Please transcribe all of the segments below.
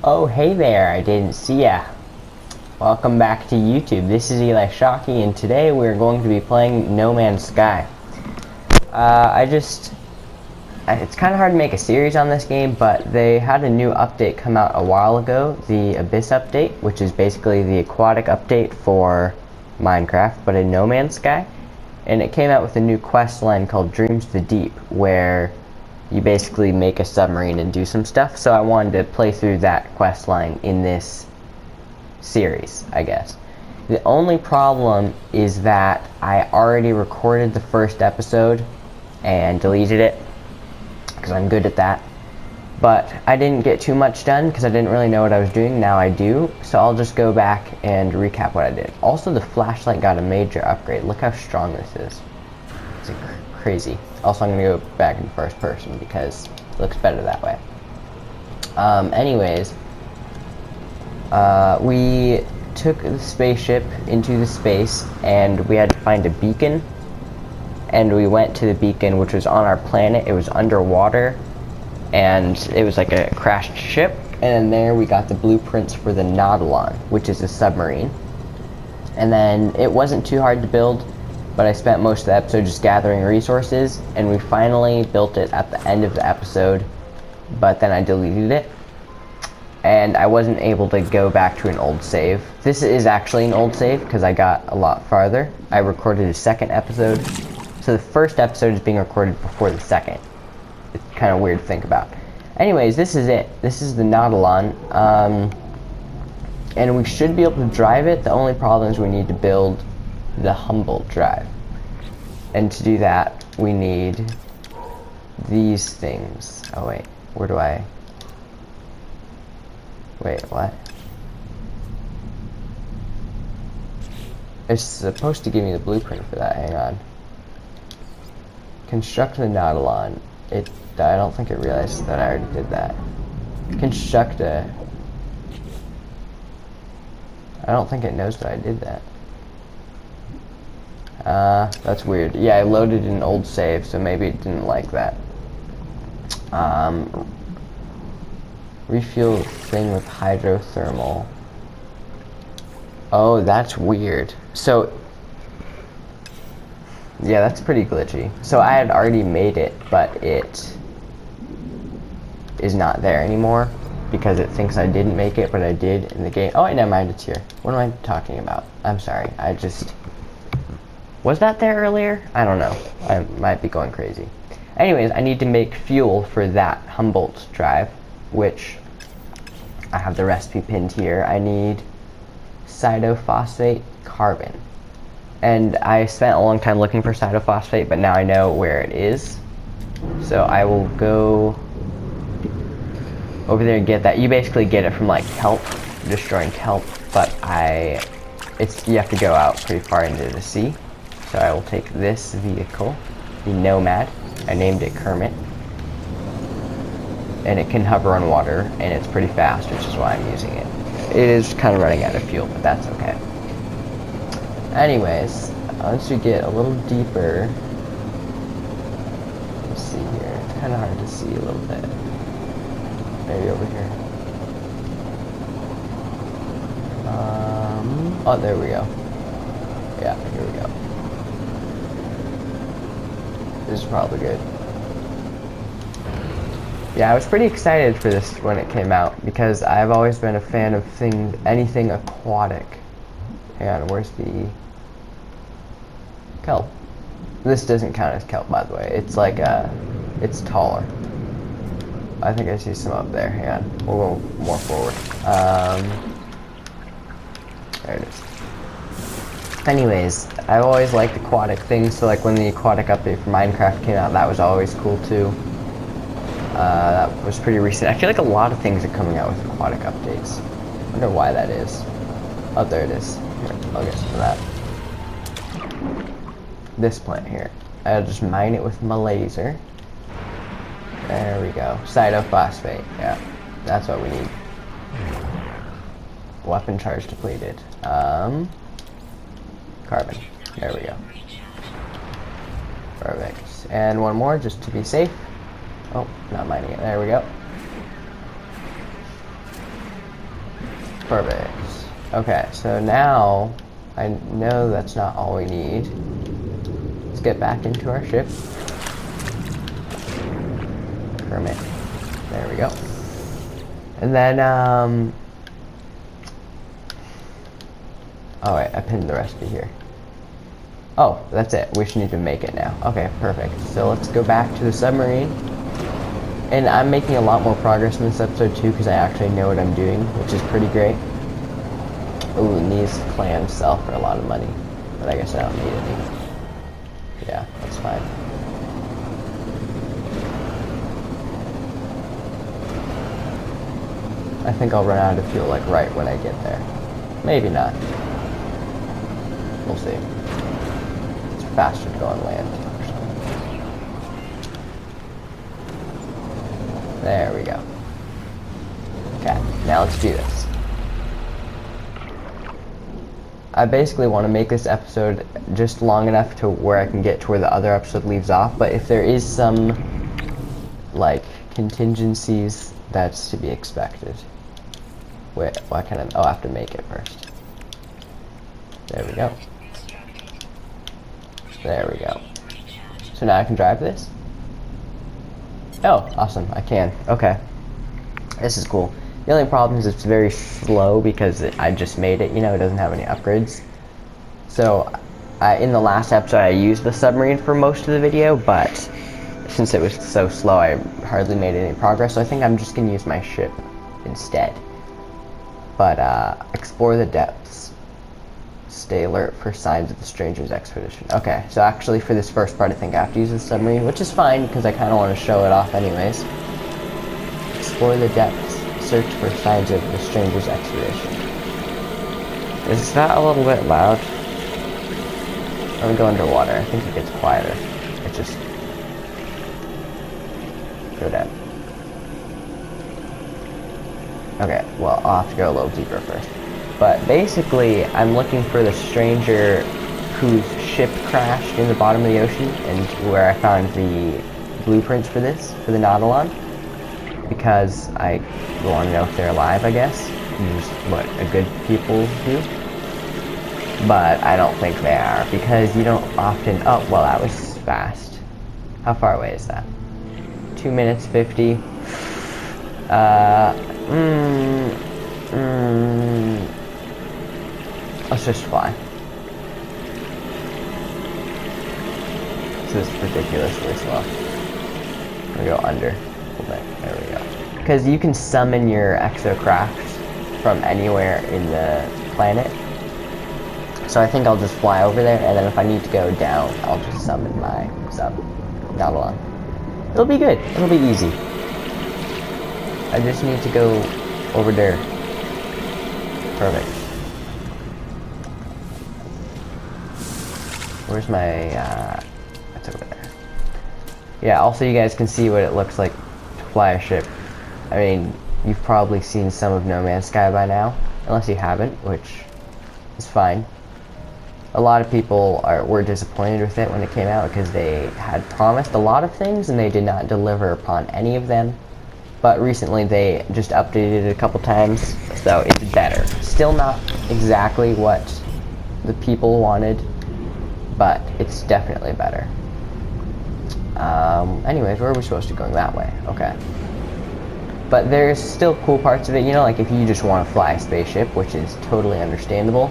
Oh, hey there, I didn't see ya. Welcome back to YouTube. This is Eli Shockey, and today we're going to be playing No Man's Sky. It's kind of hard to make a series on this game, but they had a new update come out a while ago, the Abyss update, which is basically the aquatic update for Minecraft, but in No Man's Sky. And it came out with a new quest line called Dreams to the Deep, where you basically make a submarine and do some stuff. So I wanted to play through that quest line in this series, I guess. The only problem is that I already recorded the first episode and deleted it, because I'm good at that. But I didn't get too much done because I didn't really know what I was doing. Now I do, so I'll just go back and recap what I did. Also, the flashlight got a major upgrade. Look how strong this is. It's crazy. Also, I'm going to go back in first person because it looks better that way. We took the spaceship into the space and we had to find a beacon. And we went to the beacon, which was on our planet. It was underwater, and it was like a crashed ship. And then there we got the blueprints for the Nautilon, which is a submarine. And then it wasn't too hard to build, but I spent most of the episode just gathering resources, and we finally built it at the end of the episode, but then I deleted it. And I wasn't able to go back to an old save. This is actually an old save because I got a lot farther. I recorded a second episode. So the first episode is being recorded before the second. It's kind of weird to think about. Anyways, this is it. This is the Nautilon. And we should be able to drive it. The only problem is we need to build the Humboldt drive. And to do that, we need these things. Oh wait, where do I... Wait, what? It's supposed to give me the blueprint for that. Hang on. Construct the Nautilon. I don't think it realized that I already did that. Construct a... I don't think it knows that I did that. That's weird. Yeah, I loaded an old save, so maybe it didn't like that. Refuel thing with hydrothermal. Oh, that's weird. So... yeah, that's pretty glitchy. So I had already made it, but it is not there anymore because it thinks I didn't make it, but I did in the game. Oh, never mind, it's here. What am I talking about? I'm sorry. Was that there earlier? I don't know. I might be going crazy. Anyways, I need to make fuel for that Humboldt drive, which I have the recipe pinned here. I need cytophosphate carbon. And I spent a long time looking for cytophosphate, but now I know where it is. So I will go over there and get that. You basically get it from like kelp, destroying kelp, but you have to go out pretty far into the sea. So I will take this vehicle, the Nomad. I named it Kermit. And it can hover on water, and it's pretty fast, which is why I'm using it. It is kind of running out of fuel, but that's okay. Anyways, once we get a little deeper, let's see here. It's kind of hard to see a little bit. Maybe over here. Oh, there we go. Yeah, here we go. This is probably good. Yeah, I was pretty excited for this when it came out because I've always been a fan of anything aquatic. Hang on, where's the kelp? This doesn't count as kelp, by the way. It's like it's taller. I think I see some up there. Hang on, we'll go more forward. There it is. Anyways, I've always liked aquatic things, so like when the aquatic update for Minecraft came out, that was always cool too. That was pretty recent. I feel like a lot of things are coming out with aquatic updates. I wonder why that is. Oh, there it is. Here, I'll get some of that. This plant here. I'll just mine it with my laser. There we go. Cytophosphate. Yeah, that's what we need. Weapon charge depleted. Carbon. There we go. Perfect. And one more just to be safe. Oh, not mining it. There we go. Perfect. Okay, so now I know that's not all we need. Let's get back into our ship. Permit. There we go. And then, oh wait, I pinned the recipe here. Oh, that's it. We just need to make it now. Okay, perfect. So let's go back to the submarine. And I'm making a lot more progress in this episode too, because I actually know what I'm doing, which is pretty great. Ooh, and these clams sell for a lot of money, but I guess I don't need any. Yeah, that's fine. I think I'll run out of fuel like right when I get there. Maybe not. We'll see. It's faster to go on land, actually. There we go. Okay, now let's do this. I basically want to make this episode just long enough to where I can get to where the other episode leaves off, but if there is some, like, contingencies, that's to be expected. Wait, why can't I? Oh, I have to make it first. There we go. There we go. So now I can drive this? Oh, awesome, I can. Okay. This is cool. The only problem is it's very slow because I just made it, you know, it doesn't have any upgrades. So, in the last episode I used the submarine for most of the video, but since it was so slow I hardly made any progress, so I think I'm just going to use my ship instead. But, explore the depths. Stay alert for signs of the stranger's expedition. Okay, so actually for this first part I think I have to use the submarine, which is fine because I kind of want to show it off anyways. Explore the depths. Search for signs of the stranger's expedition. Is that a little bit loud? Let me go underwater. I think it gets quieter. It just... go down. Okay, well, I'll have to go a little deeper first. But basically, I'm looking for the stranger whose ship crashed in the bottom of the ocean, and where I found the blueprints for this, for the Nautilon. Because I want to know if they're alive, I guess. Which is what a good people do. But I don't think they are, because you don't often... Oh, well, that was fast. How far away is that? 2 minutes 50. Let's just fly. This is ridiculously slow. I'm gonna go under. There we go. Because you can summon your exocraft from anywhere in the planet. So I think I'll just fly over there, and then if I need to go down, I'll just summon my Nautilon. It'll be good. It'll be easy. I just need to go over there. Perfect. Where's my, it's over there. Yeah, also you guys can see what it looks like to fly a ship. I mean, you've probably seen some of No Man's Sky by now, unless you haven't, which is fine. A lot of people were disappointed with it when it came out because they had promised a lot of things and they did not deliver upon any of them. But recently they just updated it a couple times, so it's better. Still not exactly what the people wanted, but it's definitely better. Anyways, where are we supposed to be going? That way. Okay. But there's still cool parts of it, you know, like if you just want to fly a spaceship, which is totally understandable,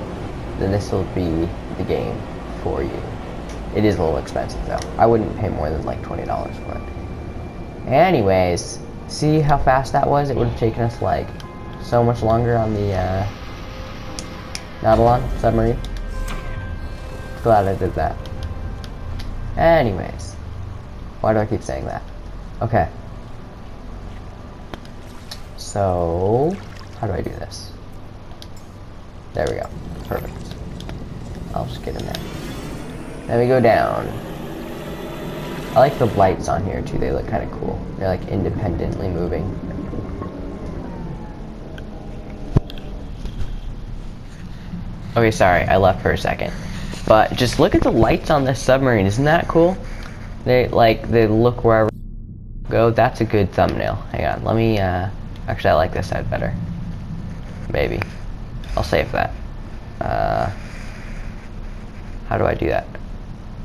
then this will be the game for you. It is a little expensive though. I wouldn't pay more than like $20 for it. Anyways, see how fast that was? It would have taken us like so much longer on the Nautilon submarine. Glad I did that. Anyways, why do I keep saying that? Okay. So, how do I do this? There we go. Perfect. I'll just get in there. Then we go down. I like the lights on here too. They look kind of cool. They're like independently moving. Okay, sorry, I left for a second. But just look at the lights on this submarine. Isn't that cool? They look wherever I go. That's a good thumbnail. Hang on, let me actually I like this side better. Maybe. I'll save that. How do I do that?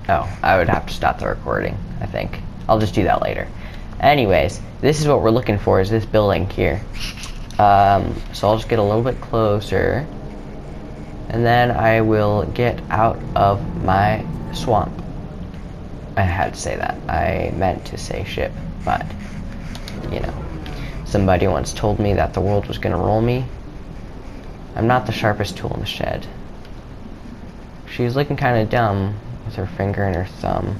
Oh, I would have to stop the recording, I think. I'll just do that later. Anyways, this is what we're looking for, is this building here. So I'll just get a little bit closer, and then I will get out of my swamp. I had to say that. I meant to say ship, but, you know. Somebody once told me that the world was gonna roll me. I'm not the sharpest tool in the shed. She's looking kind of dumb with her finger and her thumb.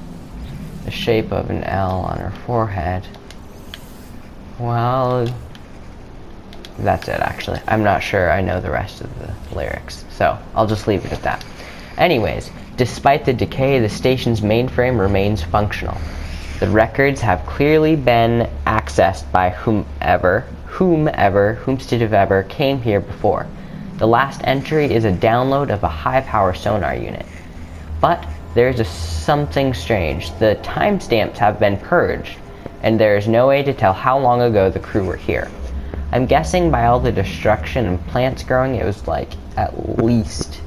The shape of an L on her forehead. Well, that's it actually. I'm not sure I know the rest of the lyrics, so I'll just leave it at that. Anyways, despite the decay, the station's mainframe remains functional. The records have clearly been accessed by whomstead have ever came here before. The last entry is a download of a high-power sonar unit. But there's something strange. The timestamps have been purged, and there is no way to tell how long ago the crew were here. I'm guessing by all the destruction and plants growing, it was like at least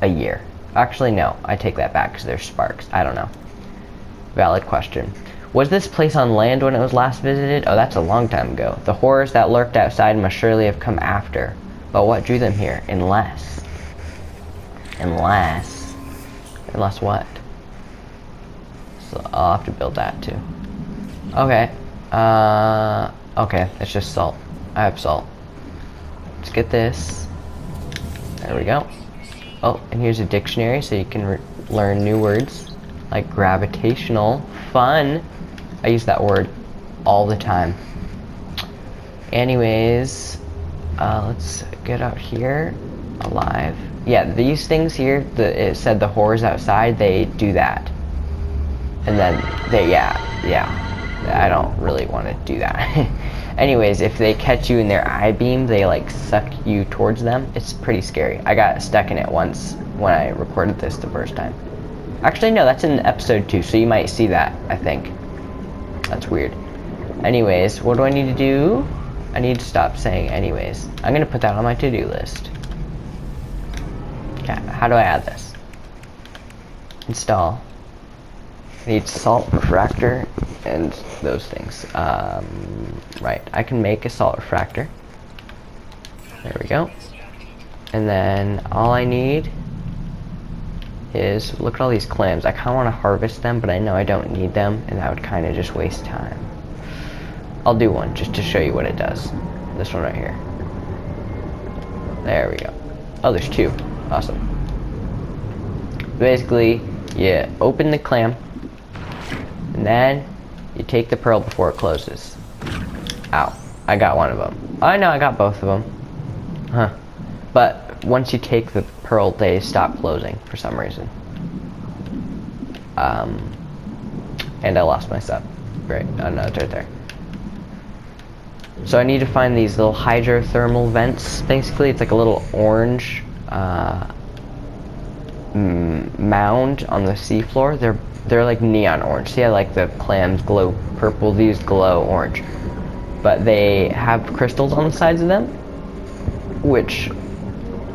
a year. Actually, no, I take that back because there's sparks. I don't know. Valid question. Was this place on land when it was last visited? Oh, that's a long time ago. The horrors that lurked outside must surely have come after. But what drew them here? Unless what? So I'll have to build that too. Okay. Okay, it's just salt. I have salt. Let's get this. There we go. Oh, and here's a dictionary so you can learn new words. Like gravitational. Fun. I use that word all the time. Anyways, let's get out here. Alive. Yeah, these things here, it said the horrors outside, they do that. And then yeah. I don't really want to do that. Anyways, if they catch you in their eye beam, they like suck you towards them. It's pretty scary. I got stuck in it once when I recorded this the first time. Actually, no, that's in episode 2, so you might see that, I think. That's weird. Anyways, what do I need to do? I need to stop saying anyways. I'm going to put that on my to-do list. Okay, how do I add this? Install. I need salt refractor and those things. Right, I can make a salt refractor. There we go. And then all I need is, look at all these clams. I kind of want to harvest them, but I know I don't need them, and that would kind of just waste time. I'll do one just to show you what it does. This one right here. There we go. Oh, there's 2. Awesome. Basically, you open the clam, and then you take the pearl before it closes. Ow. I got one of them. Oh, no, I got both of them. Huh. But once you take the pearl, they stop closing for some reason. And I lost my sub. Great. Oh, no, it's right there. So I need to find these little hydrothermal vents. Basically, it's like a little orange mound on the seafloor. They're like neon orange. See how like the clams glow purple? These glow orange. But they have crystals on the sides of them, which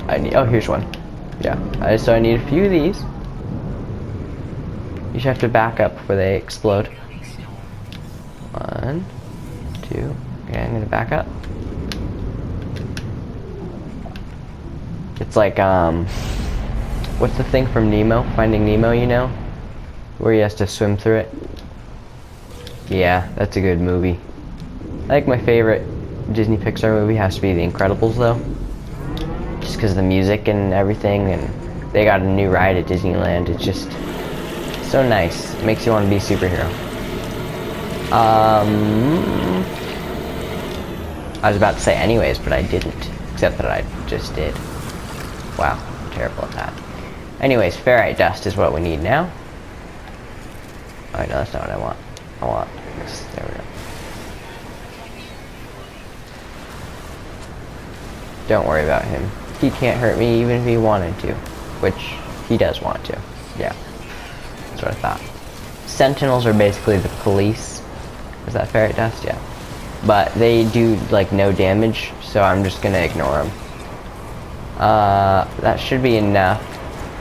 I need. Oh, here's one. Yeah. So I need a few of these. You should have to back up before they explode. 1, 2. Okay, I'm gonna back up. It's like, what's the thing from Nemo? Finding Nemo, you know? Where he has to swim through it. Yeah, that's a good movie. I think my favorite Disney Pixar movie has to be The Incredibles, though. Just because of the music and everything, and they got a new ride at Disneyland. It's just so nice. It makes you want to be a superhero. I was about to say anyways, but I didn't. Except that I just did. Wow, I'm terrible at that. Anyways, ferrite dust is what we need now. Oh, no, that's not what I want. I want this. There we go. Don't worry about him. He can't hurt me even if he wanted to. Which, he does want to. Yeah. That's what I thought. Sentinels are basically the police. Is that ferrite dust? Yeah. But they do, like, no damage, so I'm just gonna ignore them. That should be enough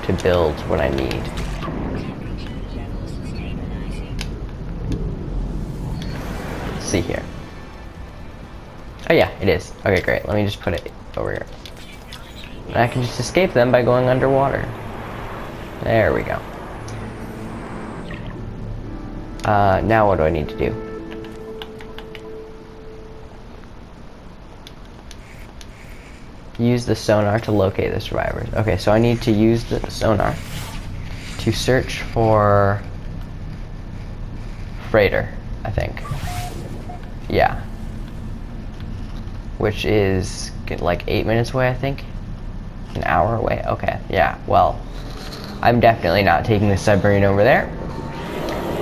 to build what I need. Let's see here. Oh yeah, it is. Okay, great. Let me just put it over here. And I can just escape them by going underwater. There we go. Now what do I need to do? Use the sonar to locate the survivors. Okay, so I need to use the sonar to search for freighter, I think. Yeah. Which is like 8 minutes away, I think. An hour away? Okay, yeah, well, I'm definitely not taking the submarine over there.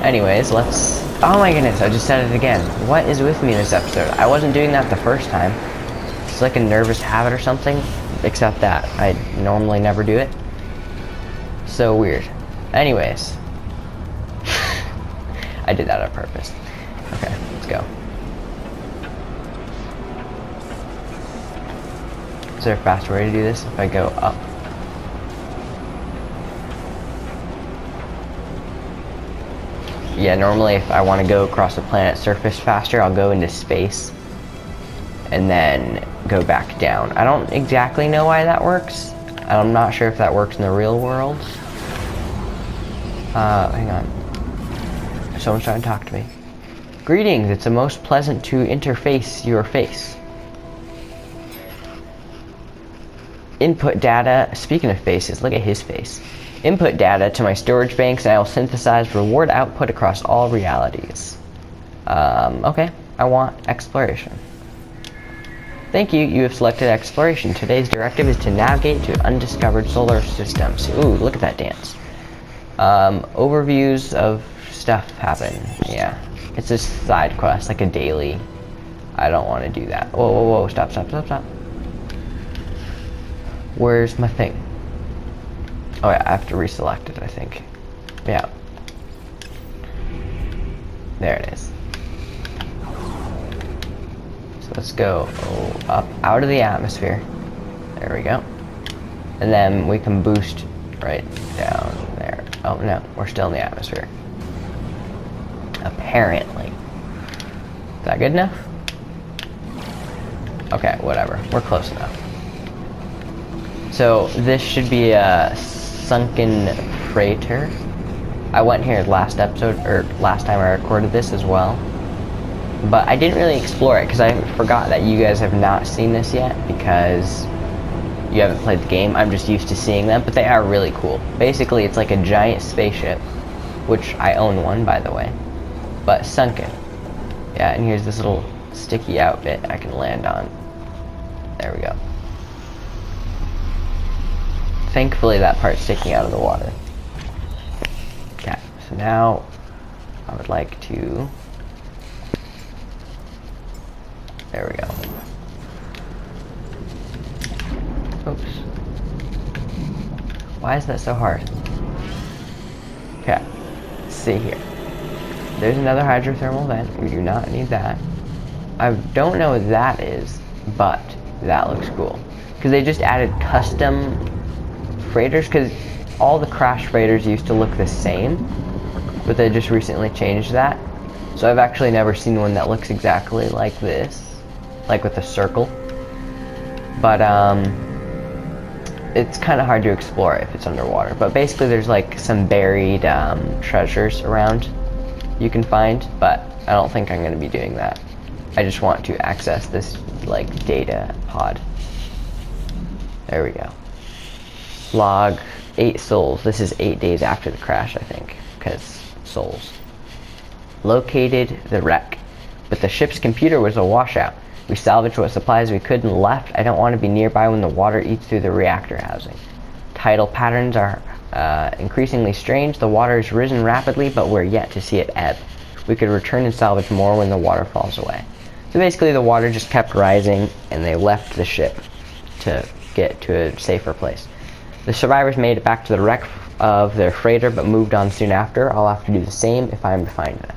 Anyways, let's... Oh my goodness, I just said it again. What is with me this episode? I wasn't doing that the first time. It's like a nervous habit or something, except that I normally never do it. So weird. Anyways. I did that on purpose. Okay, let's go. Is there a faster way to do this if I go up? Yeah, normally if I want to go across the planet's surface faster, I'll go into space and then go back down. I don't exactly know why that works. I'm not sure if that works in the real world. Hang on. Someone's trying to talk to me. Greetings, it's a most pleasant to interface your face. Input data, speaking of faces, look at his face. Input data to my storage banks and I will synthesize reward output across all realities. Okay, I want exploration. Thank you, you have selected exploration. Today's directive is to navigate to undiscovered solar systems. Ooh, look at that dance. Overviews of stuff happen. Yeah, it's a side quest, like a daily. I don't want to do that. Whoa, whoa, whoa, stop, stop, stop, stop. Where's my thing? Oh yeah, I have to reselect it, I think. Yeah. There it is. So let's go up out of the atmosphere. There we go. And then we can boost right down there. Oh no, we're still in the atmosphere. Apparently. Is that good enough? Okay, whatever. We're close enough. So this should be a sunken freighter. I went here last episode, or last time I recorded this as well. But I didn't really explore it because I forgot that you guys have not seen this yet because you haven't played the game. I'm just used to seeing them, but they are really cool. Basically, it's like a giant spaceship, which I own one, by the way, but sunken. Yeah, and here's this little sticky out bit I can land on. There we go. Thankfully, that part's sticking out of the water. Okay, so now I would like to... There we go. Oops. Why is that so hard? Okay, let's see here. There's another hydrothermal vent. We do not need that. I don't know what that is, but that looks cool. Because they just added custom freighters, because all the crash freighters used to look the same, but they just recently changed that. So I've actually never seen one that looks exactly like this, like with a circle. But it's kind of hard to explore if it's underwater. But basically there's like some buried treasures around you can find, but I don't think I'm going to be doing that. I just want to access this like data pod. There we go. Log 8 souls. This is 8 days after the crash, I think, because souls. Located the wreck, but the ship's computer was a washout. We salvaged what supplies we could and left. I don't want to be nearby when the water eats through the reactor housing. Tidal patterns are increasingly strange. The water has risen rapidly, but we're yet to see it ebb. We could return and salvage more when the water falls away. So basically the water just kept rising and they left the ship to get to a safer place. The survivors made it back to the wreck of their freighter but moved on soon after. I'll have to do the same if I am to find them.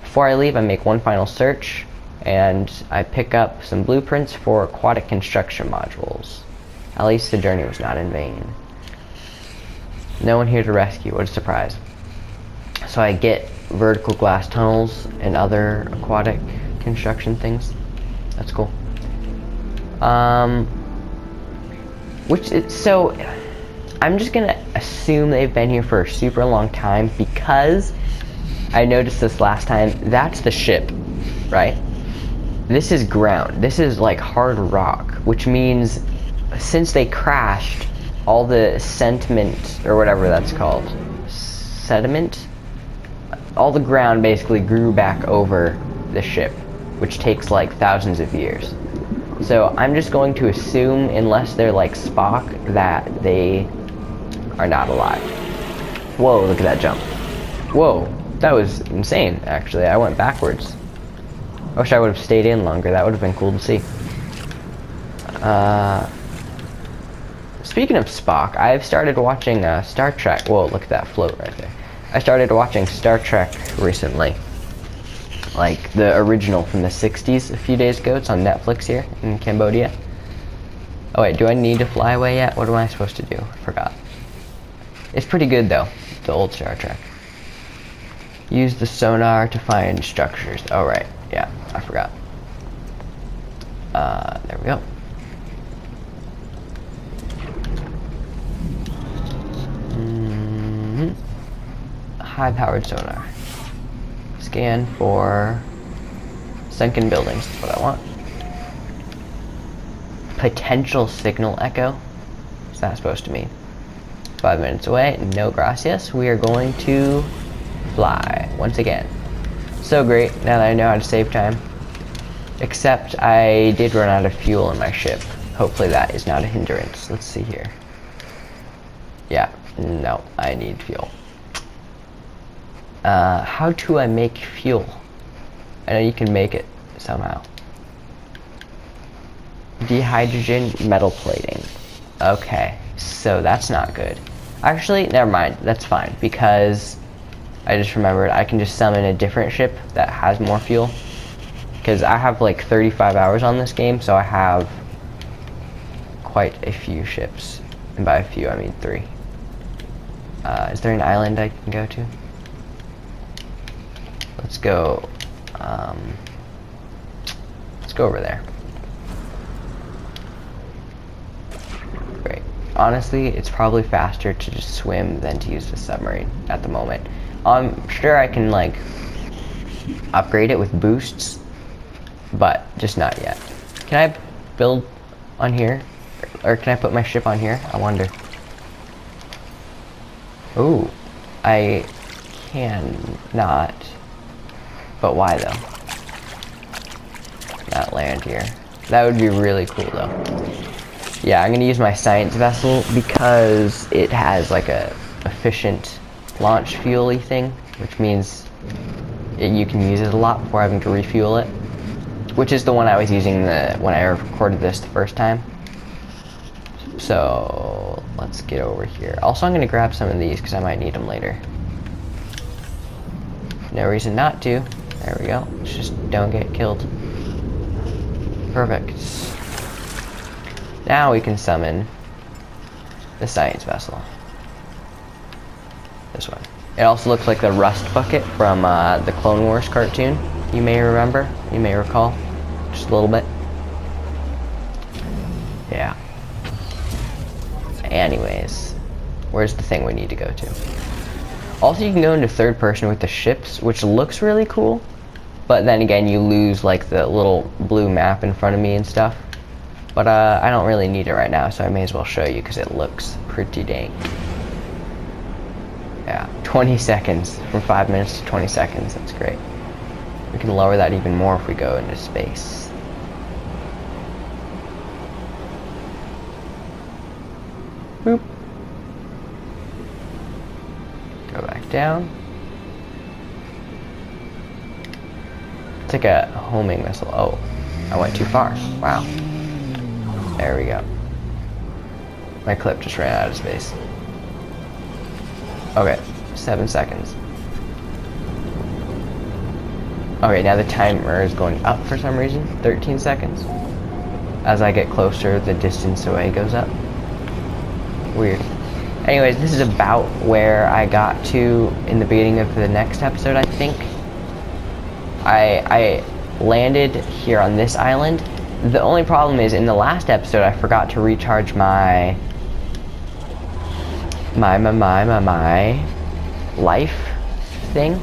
Before I leave, I make one final search and I pick up some blueprints for aquatic construction modules. At least the journey was not in vain. No one here to rescue. What a surprise. So I get vertical glass tunnels and other aquatic construction things. That's cool. So I'm just gonna assume they've been here for a super long time because I noticed this last time. That's the ship, right? This is ground. This is like hard rock, which means since they crashed, all the sediment, or whatever that's called, sediment, all the ground basically grew back over the ship, which takes like thousands of years. So I'm just going to assume, unless they're like Spock, that they are not alive. Whoa, look at that jump. Whoa, that was insane, actually. I went backwards. I wish I would have stayed in longer. That would have been cool to see. Speaking of Spock, I've started watching Star Trek. Whoa, look at that float right there. I started watching Star Trek recently. Like the original from the 60s a few days ago. It's on Netflix here in Cambodia. Oh wait, do I need to fly away yet? What am I supposed to do? I forgot. It's pretty good though, the old Star Trek. Use the sonar to find structures. Oh right, yeah, I forgot. There we go. High-powered sonar. Scan for sunken buildings. That's what I want. Potential signal echo. What's that supposed to mean? 5 minutes away. No gracias. We are going to fly once again. So great now that I know how to save time. Except I did run out of fuel in my ship. Hopefully that is not a hindrance. Let's see here. Yeah, no, I need fuel. How do I make fuel? I know you can make it somehow. Dehydrogen metal plating. Okay, so that's not good. Actually, never mind. That's fine because I just remembered I can just summon a different ship that has more fuel. Because I have like 35 hours on this game, so I have quite a few ships. And by a few, I mean 3. Is there an island I can go to? Let's go over there. Great. Honestly, it's probably faster to just swim than to use the submarine at the moment. I'm sure I can like upgrade it with boosts, but just not yet. Can I build on here? Or can I put my ship on here? I wonder. Ooh, I cannot. But why though? Not land here. That would be really cool though. Yeah, I'm gonna use my science vessel because it has like a efficient launch fuel-y thing, which means you can use it a lot before having to refuel it. Which is the one I was using when I recorded this the first time. So let's get over here. Also, I'm gonna grab some of these because I might need them later. No reason not to. There we go. Just don't get killed. Perfect. Now we can summon the science vessel. This one. It also looks like the rust bucket from the Clone Wars cartoon. You may remember. You may recall. Just a little bit. Yeah. Anyways. Where's the thing we need to go to? Also, you can go into third person with the ships, which looks really cool. But then again, you lose like the little blue map in front of me and stuff. But I don't really need it right now, so I may as well show you because it looks pretty dang. Yeah, 20 seconds. From 5 minutes to 20 seconds. That's great. We can lower that even more if we go into space. Boop. Go back down. It's like a homing missile. Oh, I went too far. Wow. There we go. My clip just ran out of space. Okay, 7 seconds. Okay, now the timer is going up for some reason. 13 seconds. As I get closer, the distance away goes up. Weird. Anyways, this is about where I got to in the beginning of the next episode, I think. I landed here on this island. The only problem is, in the last episode, I forgot to recharge my life thing.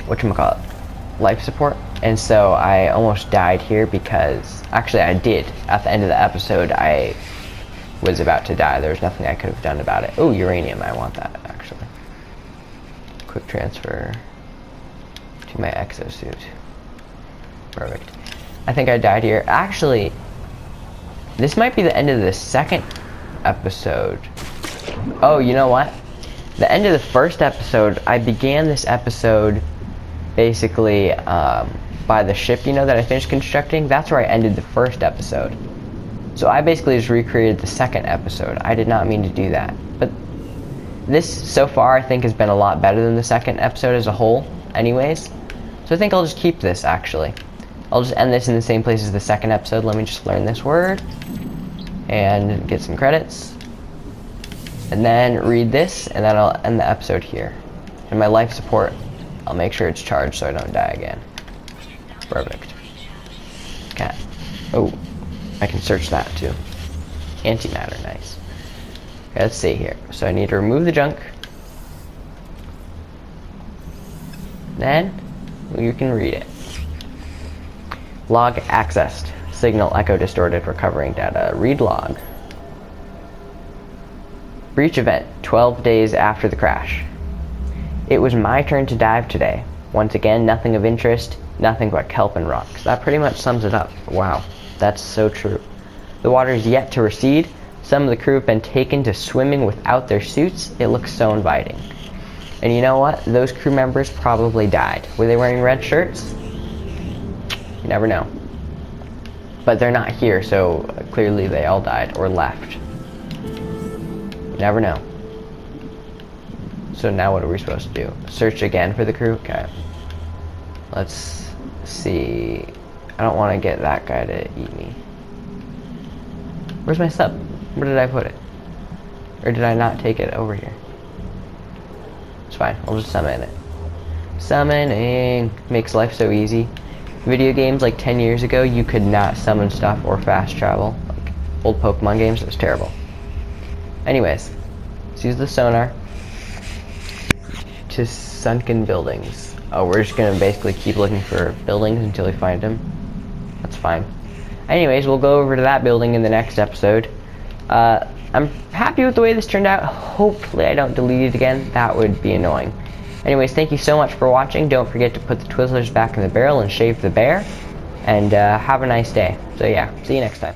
Whatchamacallit? Life support. And so I almost died here because, actually I did. At the end of the episode, I was about to die. There was nothing I could have done about it. Oh, uranium, I want that, actually. Quick transfer to my exosuit. Perfect. I think I died here. Actually, this might be the end of the second episode. Oh, you know what? The end of the first episode, I began this episode basically by the ship, you know, that I finished constructing. That's where I ended the first episode. So I basically just recreated the second episode. I did not mean to do that. But this, so far, I think has been a lot better than the second episode as a whole, anyways. So I think I'll just keep this, actually. I'll just end this in the same place as the second episode. Let me just learn this word and get some credits. And then read this, and then I'll end the episode here. And my life support, I'll make sure it's charged so I don't die again. Perfect. Cat. Oh, I can search that too. Antimatter, nice. Okay, let's see here. So I need to remove the junk. Then you can read it. Log accessed. Signal echo distorted. Recovering data. Read log. Breach event. 12 days after the crash. It was my turn to dive today. Once again, nothing of interest. Nothing but kelp and rocks. That pretty much sums it up. Wow, that's so true. The water is yet to recede. Some of the crew have been taken to swimming without their suits. It looks so inviting. And you know what? Those crew members probably died. Were they wearing red shirts? You never know. But they're not here, so clearly they all died or left. You never know. So now what are we supposed to do? Search again for the crew? Okay. Let's see. I don't want to get that guy to eat me. Where's my sub? Where did I put it? Or did I not take it over here? It's fine. I'll just summon it. Summoning makes life so easy. Video games like 10 years ago, you could not summon stuff or fast travel. Like old Pokemon games, it was terrible. Anyways, let's use the sonar to sunken buildings. Oh, we're just gonna basically keep looking for buildings until we find them. That's fine. Anyways, we'll go over to that building in the next episode. I'm happy with the way this turned out. Hopefully I don't delete it again. That would be annoying. Anyways, thank you so much for watching. Don't forget to put the Twizzlers back in the barrel and shave the bear. And have a nice day. So yeah, see you next time.